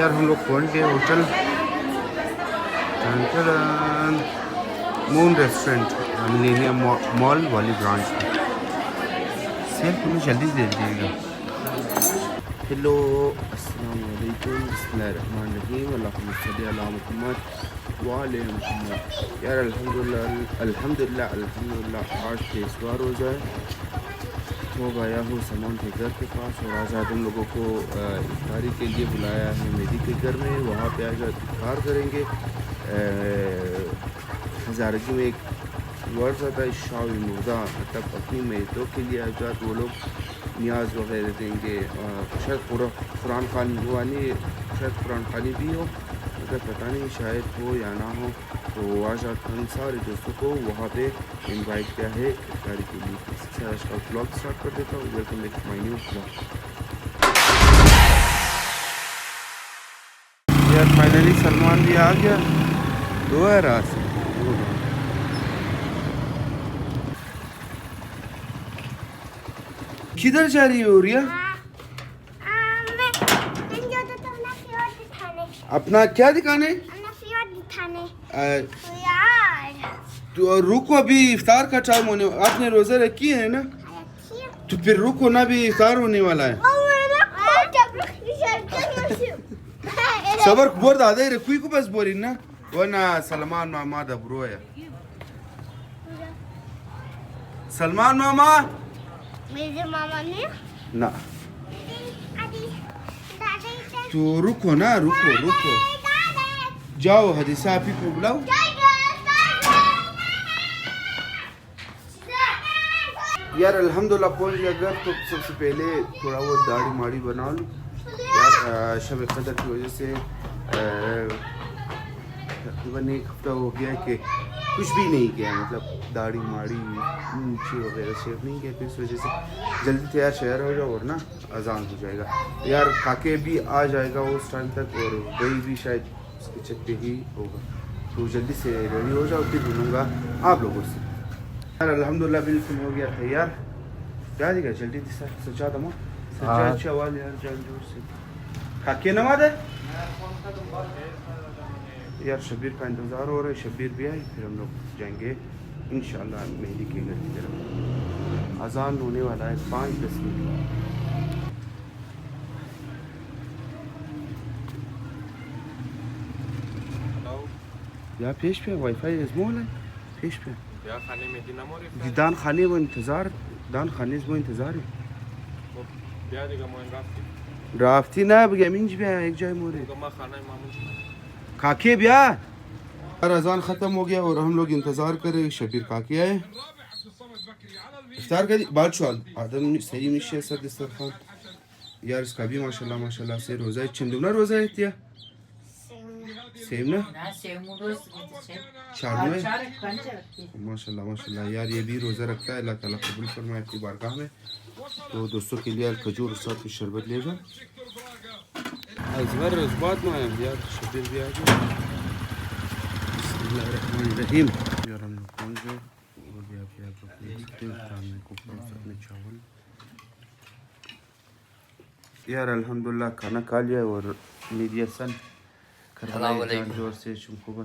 यार हम लोग पहुंच गए hotel moon restaurant millennium mall वाली ब्रांच में। सेल तुम्हें जल्दी दे दीजिएगा। हेलो अस्सलाम वालेकुम बिस्मिल्लाहिर्रहमानिर्रहीम अल्लाहुम्मा सल्ली अला मुहम्मद व आले मुहम्मद। यार अल्हम्दुलिल्लाह आज तेईसवां रोज़ा है। तो गया हूँ सलमान के घर के पास और आज हम लोगों को इफ्तारी के लिए बुलाया है मेहदी के घर में। वहाँ पे आज इफ्तार करेंगे। हज़ारगी में एक वर्ड आता है शावी मुर्दा, मतलब अपनी मैतों के लिए आजाद वो लोग न्याज वगैरह देंगे। शायद कुरान खानी हुआ नहीं, शायद कुरान खानी भी हो, मतलब पता नहीं शायद हो या ना हो। तो आज हम सारे दोस्तों को वहाँ पे इनवाइट किया है इफ्तारी के लिए। इससे आज का ब्लॉग स्टार्ट कर देता हूँ। Welcome back to my new blog. यार फाइनली सलमान भी आ गया। दो है रात से किधर जा रही हो रिया? अपना क्या दिखाने? तो रुको, अभी इफ्तार का टाइम होने, आपने रोजा रखी है ना? तो फिर रुको ना, भी इफ्तार होने वाला है। सबर बोर दादा रे कुई को बस बोरी ना वना सलमान मामा दा ब्रो है। सलमान मामा मेरे मामा ने ना, तो रुको ना, रुको जाओ हदीसा आप ही को बुलाओ। यार अल्हम्दुलिल्लाह पहुंच गया घर। तो सबसे पहले थोड़ा वो दाढ़ी माड़ी बना लूँ यार। शब कदर की वजह से तकरीबन एक हफ्ता हो गया कि कुछ भी नहीं किया, मतलब दाढ़ी माड़ी नीचे वगैरह शेव नहीं किया। तो इस वजह से जल्दी तैयार शहर हो जाओ और ना अजान हो जाएगा। तो यार काके भी आ जाएगा उस टाइम तक, और वही भी शायद उसके छत पे ही होगा। तो जल्दी से रेडी हो जाओ, फिर मिलूँगा आप लोगों से। यार अल्हम्दुलिल्लाह बिल्कुल हो गया तैयार। क्या दिखा जल्दी सचा दमा सचा अच्छा वाले यार जान जोर से काके नमाज है। यार शब्बीर का इंतज़ार हो रहा है, शब्बीर भी आए फिर हम लोग जाएंगे इंशाल्लाह मेहदी के घर की तरफ। अजान होने वाला है 5-10 मिनट। या पेश पे वाईफाई इस्मोल है पेश पे या खाने में दिन मोरे दान खाने वो इंतज़ार, दान खाने वो इंतज़ार है। बिया देगा मोइन राफ्ती ड्राफ्टी ना गेमिंग भी है एक जगह मोरे तो मैं खाना मामू काके ब्या। यार अजान ख़त्म हो गया और हम लोग इंतज़ार कर रहे। शबीर काके आए इफ्तार करी बाद शुआल आदम सही मिशे सर दस्तरखान। यार इसका भी माशाल्लाह से रोज़ा है। चंदुना रोज़ा है तिया सेम ना चार माशाल्लाह। यार ये भी रोज़ा रखता है। अल्लाह ताला कबूल फरमाए अपनी बारगाह में। तो दोस्तों के लिए खजूर और साथ में शरबत ले जाओ। अजवर इस बात में यार शबीर भी आ गया। बिस्मिल्लाहिर्रहमानिर्रहीम। यार हम लोग पहुँच गए और भी आप यार सामने को अपने चावल। यार अल्हम्दुलिल्लाह खाना खा लिया और मेरी सन जोर से शुक्र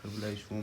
करबलाई शुम।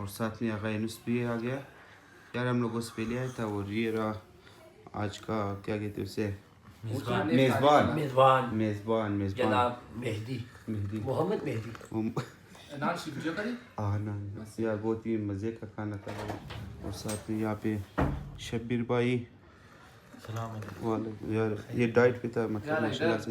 और साथ में आगा यूनुस भी आ गया। यार हम लोगों से पहले आया था और ये रहा आज का क्या कहते हैं उसे मेज़बान जनाब मेहदी मोहम्मद मेहदी यार बहुत ही मज़े का खाना था। और साथ में यहाँ पे शब्बीर भाई यार ये डाइट पे था, मतलब माशाल्लाह से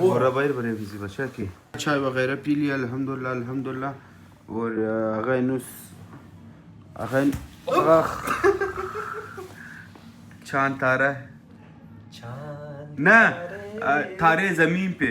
बोरा बाहर बने किसी बच्चा की चाय वगैरह पी लिया अल्हम्दुलिल्लाह। और यूनुस चांद तारा है ना तारे जमीन पे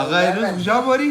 आगा यूनुस जाबोरी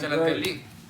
चलत ली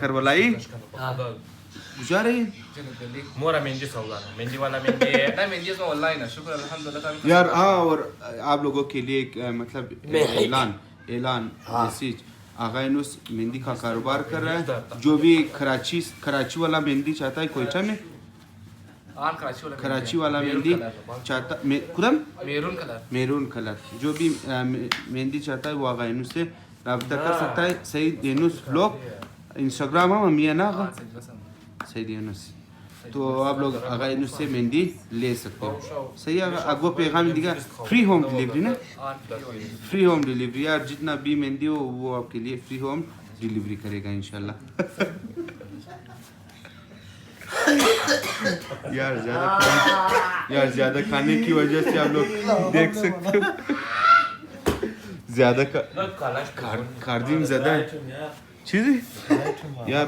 करबलाई गुजार रही है मोरा मेहंदी सौदा मेहंदी वाला मेहंदी ना मेहंदी तो ऑनलाइन है शुक्र अल्हम्दुलिल्लाह यार। हाँ, और आप लोगों के लिए एक मतलब ऐलान मैसेज आगा इनुस मेहंदी का कारोबार कर रहा है। जो भी कराची वाला मेहंदी चाहता है, कोयटा में कराची वाला मेहंदी चाहता कुदम मेरून कलर जो भी मेहंदी चाहता है वो आगा इनुस से रब्ता कर सकता है। सईद यूनुस ब्लॉग इंस्टाग्राम है मम्मी ना सईद यूनुस। तो आप लोग अगर इनसे मेहंदी ले सकते हो। सही है। आपको पैगाम दिया फ्री होम डिलीवरी ना, फ्री होम डिलीवरी यार। जितना भी मेहंदी हो वो आपके लिए फ्री होम डिलीवरी करेगा इंशाल्लाह। यार ज़्यादा खाने की वजह से आप लोग देख सकते हो ज़्यादा खार्दीम ज़्यादा है चीज़ें यार।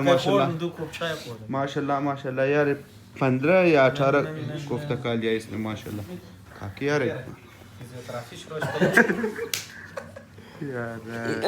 माशाल्लाह यार 15 या 18 कोफ्ता खा लिया इसने माशाल्लाह। खा के यार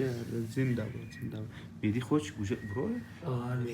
यार जिंदाबाद मेरी खुश ब्रो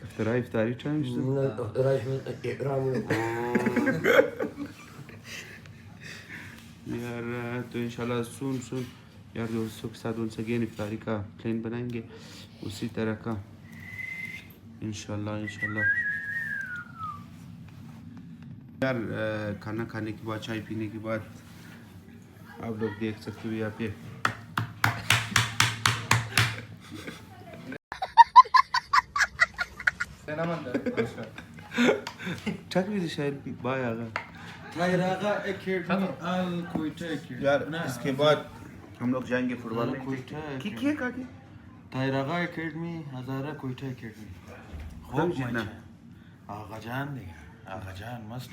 कफ्तरा इफ्तारी टाइम यार। तो इंशाल्लाह सुन यार दोस्तों के साथ उनसे अगेन इफ्तारी का प्लान बनाएंगे उसी तरह का इंशाल्लाह। यार खाना खाने के बाद चाय पीने के बाद आप लोग देख सकते हो यहाँ पे ठक भी शायद बाय आगा यार। इसके बाद हम लोग जाएंगे फुटबॉल में। तायरागा एकेडमी हजारा कोयटा एकेडमी खूब जीतना आगाजान मस्त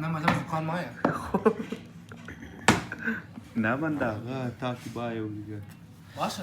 ना मतलब दुकान में है ना बंदा था कि बाय हो गया माशा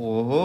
ओहो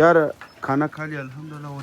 यार खाना खा लिया अल्हम्दुलिल्लाह। और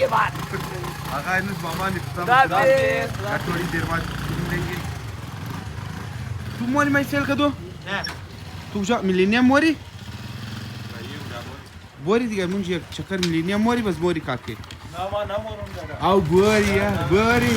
के बाद आगा इनस मामा निकलता थोड़ी देर बाद मिलेंगे। तुम मोरी मैं सेल कर दो तू जा मिलेनियम मोरी बोरी दिया मुझे चक्कर मिलेनियम मोरी बस बोरी काके आओ बोरी यार बोरी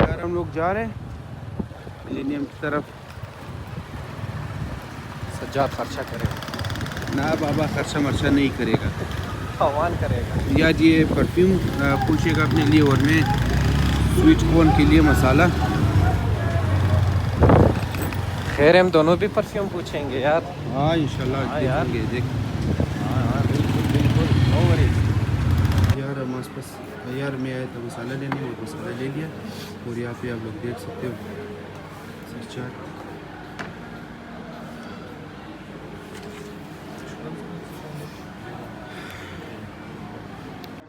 यार हम लोग जा रहे हैं मिलेनियम की तरफ। सज्जाद खर्चा करेगा ना बाबा खर्चा मर्चा नहीं करेगा आह्वान करेगा यार। ये परफ्यूम पूछेगा अपने लिए और मैं स्वीट कॉर्न के लिए मसाला। खैर हम दोनों भी परफ्यूम पूछेंगे यार। हाँ इंशाल्लाह देखेंगे देख बिल्कुल नो वरीज यार। हमारे पास यार मैं आया था मसाला लेने और मसाला ले लिया और यहाँ पे आप लोग देख सकते हो सच्चा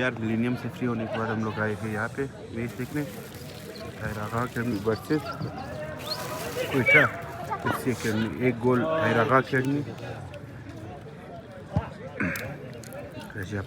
यार मिलेनियम से फ्री होने के बाद हम लोग आए थे यहाँ पे मैच देखने हैरागा academy versus Quetta FC academy. एक गोल हैरागा अकेडमी गजब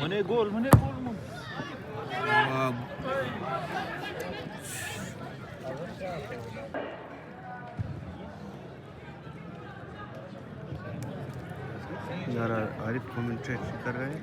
मने गोल यार आरिफ कमेंट्रेट कर रहे हैं।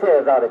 3000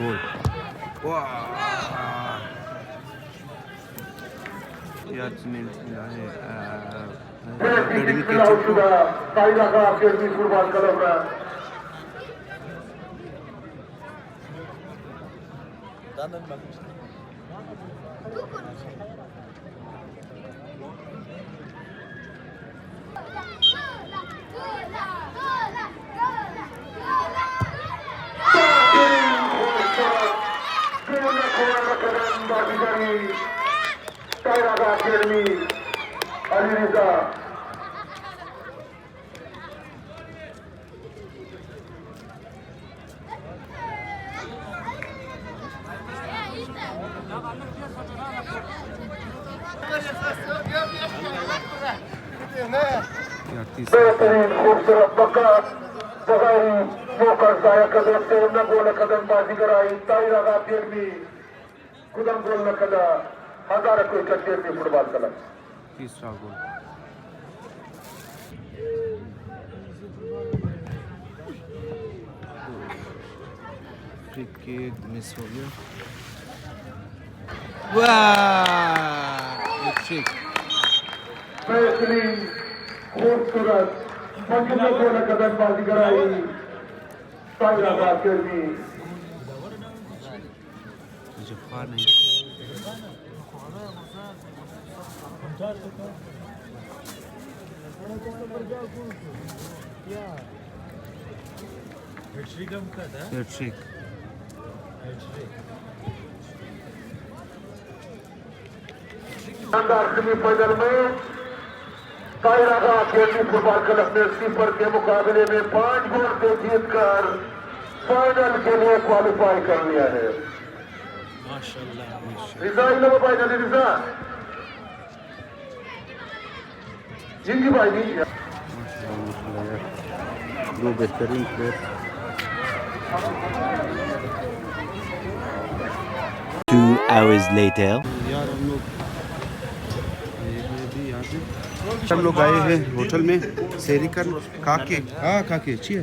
गोल वाह यार अकेडमी के academy football club academy Ali Riza बेहतरीन खूबसूरत मकान बगैरी मोकर जाया कदम से न गोल कदम बाजी कराई ताइरा अकेडमी कुदम गोल न कदा हजार कोई अकेडमी फुटबॉल क्लब तीसरा गोल क्रिकेट मिस हो गया वाह बेहतरीन खूबसूरत मजबूत गोल कदम बाजी कराई ताइरा अकेडमी मुझे फार नहीं हेडट्रिक शानदार सेमीफाइनल में ताइरा अकेडमी फुटबॉल क्लब ने कीपर के मुकाबले में 5 गोल से जीतकर फाइनल के लिए क्वालिफाई कर लिया है। रिजा इलामा भाई जल्दी रिजा जिंदगी भाई नहीं दो बेहतरीन प्लेयर 2 hours later. यार हम लोग आए हैं होटल में सैरी कर काके काके अच्छी है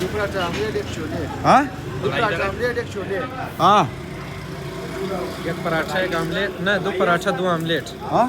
दो पराठा आमलेट एक छोले हां दो पराठा आमलेट एक छोले हां एक पराठा एक आमलेट ना दो पराठा दो आमलेट हां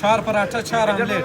चार पराठा चार आमलेट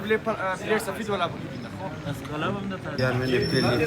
प्लेट सफेद वाला यार मैंने अपने लिए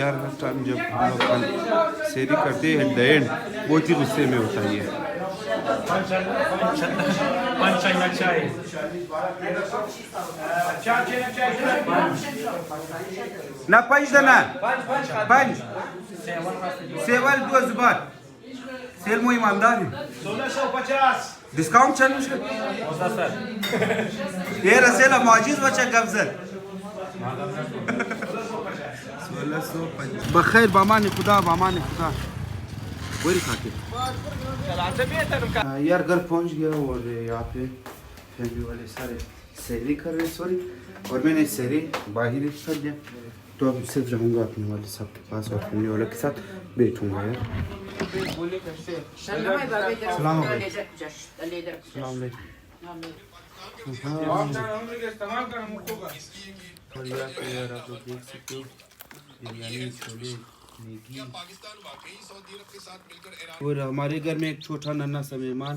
यार टाइम जब हम लोग सेरी करते हैं एट द एंड बहुत ही गुस्से में होता है ये ना पंच देना पंच सेवल दो जुबान सेल मो ईमानदार है 1650 डिस्काउंट चल ये रसेला माजिद बच्चा गब्जर बखैर बामान खुदा वही खाते यार घर पहुंच गया और यहाँ पे फैमिली वाले सारे सैरी कर रहे सॉरी और मैंने सैरी बाहर ही कर दिया तो अब सिर्फ जाऊंगा अपने वाले साहब के पास और फैमिली वाले के साथ बैठूंगा यार सलाम और यार आप लोग देख सकते हो बिरयानी छोले मैगी और हमारे घर में एक छोटा नन्हा सा मेहमान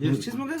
ये चीज मगर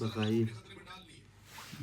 बखाई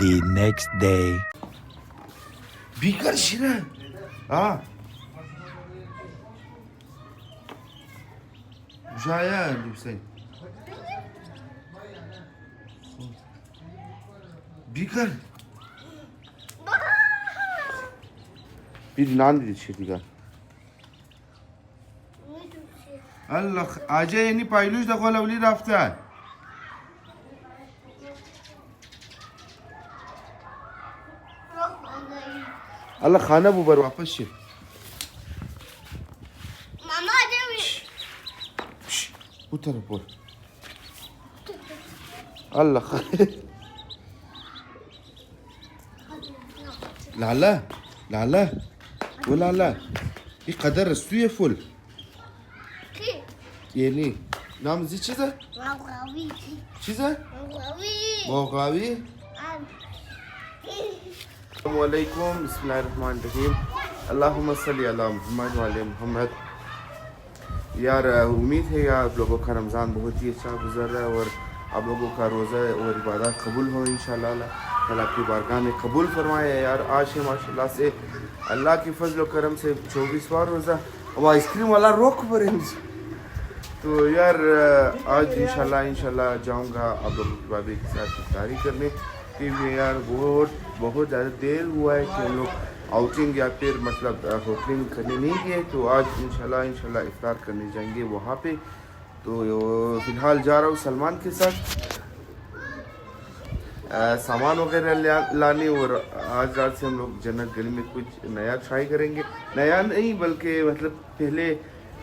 The next day. बीकर शिरा हाँ Jaya Hüseyin. Bikar. Bir nan dedi şediga. Allah aja yeni payluş da kolavli rafta. Allah खाना वो बर वापस से मामा देवी उतर बोल Allah लाला लाला वो लाला ये कदर रस्तुये फुल की ये नहीं नाम जी चीज़ है मागावी चीज़ है मागावी मोगावी अस्सलामुअलैकुम बिस्मिल्लाहिर्रहमानिर्रहीम अल्लाहुम्मा सल्ली अला मुहम्मद व अला मुहम्मद। यार उम्मीद है यार आप लोगों का रमज़ान बहुत ही अच्छा गुजर रहा है और आप लोगों का रोज़ा और इबादत कबूल हो इंशाअल्लाह। अल्लाह की बारगाह में कबूल फरमाए। यार आज है माशाल्लाह से अल्लाह की फजल और करम से 24वां रोज़ा। अब आइसक्रीम वाला रोक पर तो यार आज इंशाल्लाह जाऊंगा आप लोगों की भाभी के साथ इफ्तारी करने क्योंकि यार बहुत ज़्यादा देर हुआ है कि हम लोग आउटिंग या फिर मतलब होटलिंग करने नहीं गए। तो आज इंशाल्लाह इफ्तार करने जाएंगे वहाँ पे। तो फ़िलहाल जा रहा हूँ सलमान के साथ सामान वगैरह लाने और आज रात से हम लोग जन्नत गली में कुछ नया ट्राई करेंगे। नया नहीं बल्कि मतलब पहले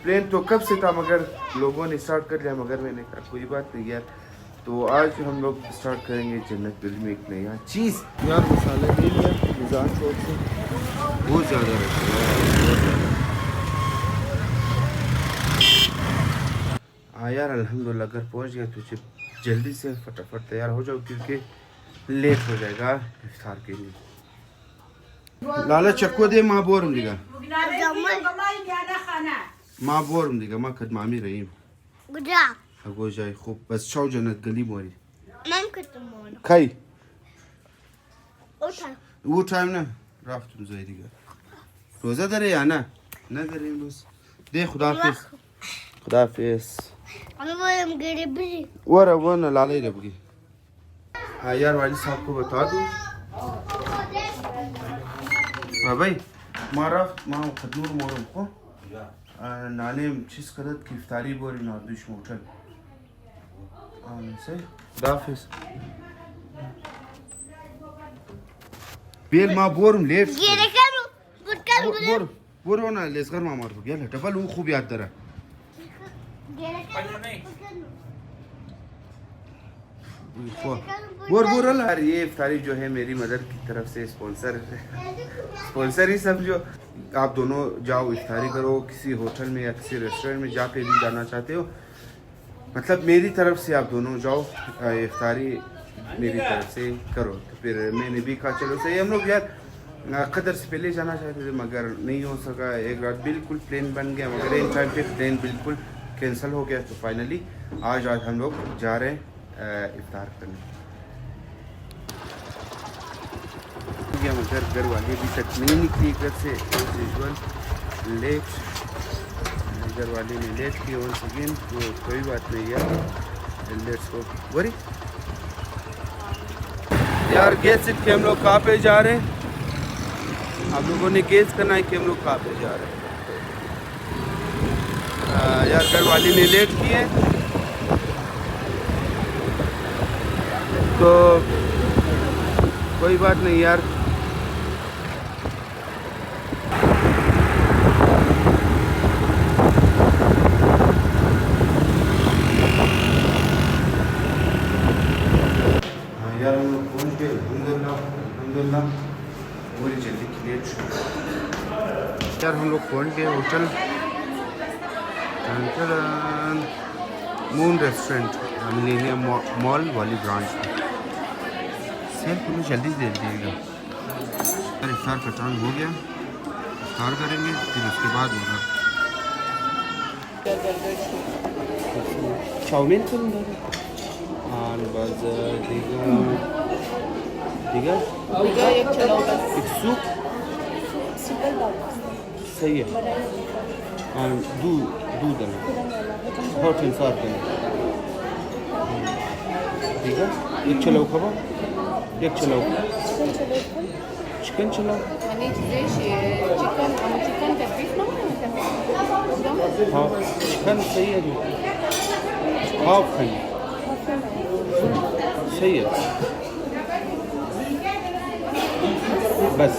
प्लान तो कब से था मगर लोगों ने स्टार्ट कर लिया मगर मैंने कहा कोई बात नहीं यार। तो आज हम लोग स्टार्ट करेंगे जन्नत गली में एक नया चीज़। यार मसाला ले लिया मिजान चौक से बहुत ज़्यादा रहता है। हाँ यार अल्हम्दुलिल्लाह घर पहुँच गया तो जल्दी से फटाफट तैयार हो जाओ क्योंकि लेट हो जाएगा इफ्तार के लिए। लाला चक्को दे माँ बोरम दिगा माँ बोरम दिगा माँ खदमामी रही गुजा अगो जाए खूब बस शाव जन्नत गली मोरी मम खत्म खाई उठा वो टाइम ना राफ्त तुम जाएगा रोज़ा दरे आना ना दरे बस दे खुदा हाफिज़ अभी वो हम गरीबी वो ना लाला ही रबगी। हाँ यार वाली साहब को बता दूँ हाँ भाई मारा माँ खदनूर मोरम को नाने चीज़ करत की इफ्तारी बोरी नादुश मोटल से दाफिस बेल माँ बोरम लेट ये देखो बुटका बोर ना लेसगर माँ मार गया ना टपल वो खूब याद दरा बोर यार ये इफ्तारी जो है मेरी मदर की तरफ से स्पॉन्सर ही समझो। आप दोनों जाओ इफ्तारी करो किसी होटल में या किसी रेस्टोरेंट में जहाँ पे भी जाना चाहते हो मतलब मेरी तरफ से आप दोनों जाओ इफ्तारी मेरी तरफ से करो। तो फिर मैंने भी कहा चलो सही हम लोग यार कदर से पहले जाना चाहते थे मगर नहीं हो सका। एक रात बिल्कुल प्लेन बन गया मगर इन टाइम पे प्लेन बिल्कुल कैंसिल हो गया। तो फाइनली आज हम लोग जा रहे हैं इफ्तार करने। मगर घर वाले अभी तक नहीं निकली घर से लेट घर वाले ने लेट किया वन सेकेंड तो कोई बात नहीं यार लेट्स गो वरी यार गेस इट कि हम लोग कहाँ पे जा रहे हैं। आप लोगों ने गेस करना है कि हम लोग कहाँ पे जा रहे हैं। यार घर वाले ने लेट किए तो कोई बात नहीं यार। यार हम लोग पहुँच गए अल्हम्दुलिल्लाह पूरी जल्दी क्लियर। यार हम लोग पहुँच गए hotel moon restaurant millennium mall वाली ब्रांच में। सेल तुम्हें जल्दी दे दिएगा। यार इफ्तार का टाइम हो गया इफ्तार करेंगे फिर उसके बाद होगा चाउमीन दिगा एक सूप सही है। दूध हॉट एंड सार ठीक है एक चलाओ खबर एक चलाओ चिकन चलाओ हाँ चिकन सही है जी हाफ खाइए सही है बस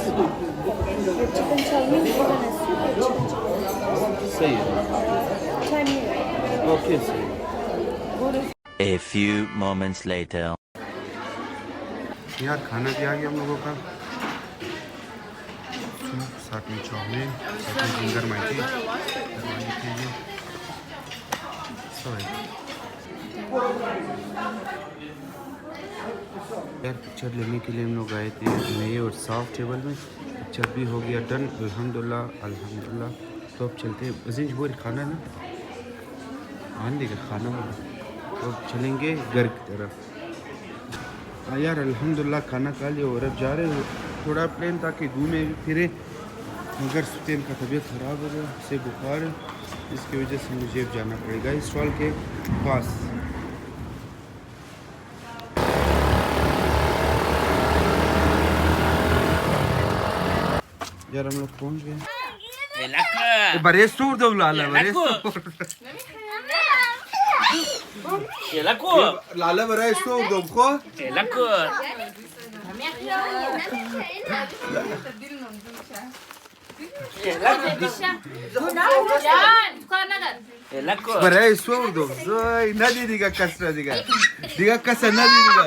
सही है ओके सही A few moments later. यार खाना भी आ गया हम लोगों का सूप साथ में चाउमीन साथ में जिंगर मैगी यार पिक्चर लेने के लिए हम लोग आए थे नए और साफ टेबल में पिक्चर भी हो गया डन अल्हम्दुलिल्लाह अल्हम्दुलिल्लाह। तो अब चलते हैं अजीज वो खाना ना आने का खाना वाला तो अब चलेंगे घर की तरफ। हाँ यार अल्हम्दुलिल्लाह खाना खा लिया और अब जा रहे हो थोड़ा प्लान था कि घूमे फिरे मगर सुतेन का तबीयत ख़राब हो गया से बुखार है इसकी वजह से मुझे अब जाना पड़ेगा इस स्टॉल के पास। यार हम लोग पहुंच गए बरेस टूर दो लाला बरेस लाला बरेस टूर दो को बरेस टूर दो जोई नदी दिगा कसरा दिगा कसा नदी दिगा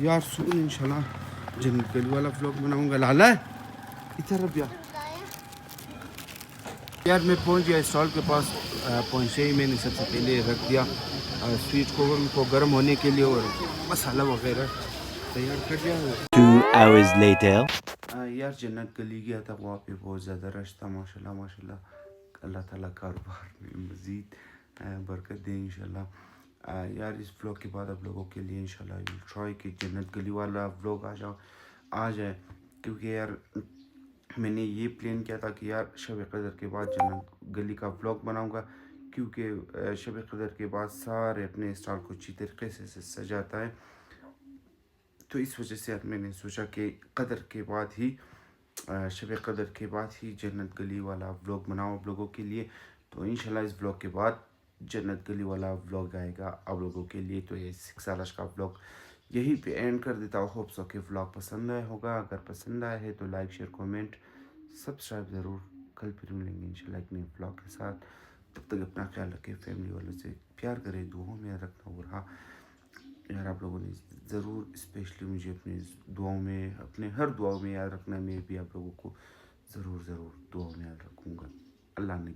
यार सुन इंशाल्लाह जन्नत गली वाला व्लॉग बनाऊंगा। लाला इधर अब यार मैं पहुंच गया स्टॉल के पास पहुंचे ही मैंने सबसे पहले रख दिया स्वीट को उनको गर्म होने के लिए और मसाला वगैरह तैयार कर दिया। 2 hours later. यार जन्नत गली गया था वहाँ पे बहुत ज़्यादा रश था माशाल्लाह माशाल्लाह। अल्लाह ताला कारोबार में मज़ीद बरकत दे इंशाल्लाह। यार इस व्लॉग के बाद आप लोगों के लिए इंशाल्लाह ट्राई कि जन्नत गली वाला व्लॉग आ जाए क्योंकि यार मैंने ये प्लान किया था कि यार शब कदर के बाद जन्नत गली का व्लॉग बनाऊंगा क्योंकि शब कदर के बाद सारे अपने स्टॉल को अच्छी तरीके से सजाता है। तो इस वजह से यार मैंने सोचा कि कदर के बाद ही शब कदर के बाद ही जन्नत गली वाला व्लॉग बनाऊँ आप लोगों के लिए। तो इंशाल्लाह इस व्लॉग के बाद जन्नत गली वाला व्लॉग आएगा आप लोगों के लिए। तो ये 6 साल का व्लॉग यहीं पे एंड कर देता हूँ। होप सो कि व्लॉग पसंद आया होगा। अगर पसंद आया है तो लाइक शेयर कमेंट सब्सक्राइब ज़रूर। कल फिर मिलेंगे इंशाल्लाह एक नए व्लॉग के साथ। तब तक अपना ख्याल रखें फैमिली वालों से प्यार करें दुआओं में रखना। और हाँ यार आप लोगों ने ज़रूर स्पेशली मुझे अपनी दुआओं में अपने हर दुआओं में याद रखना। मैं भी आप लोगों को ज़रूर दुआओं में याद रखूँगा। अल्लाह ने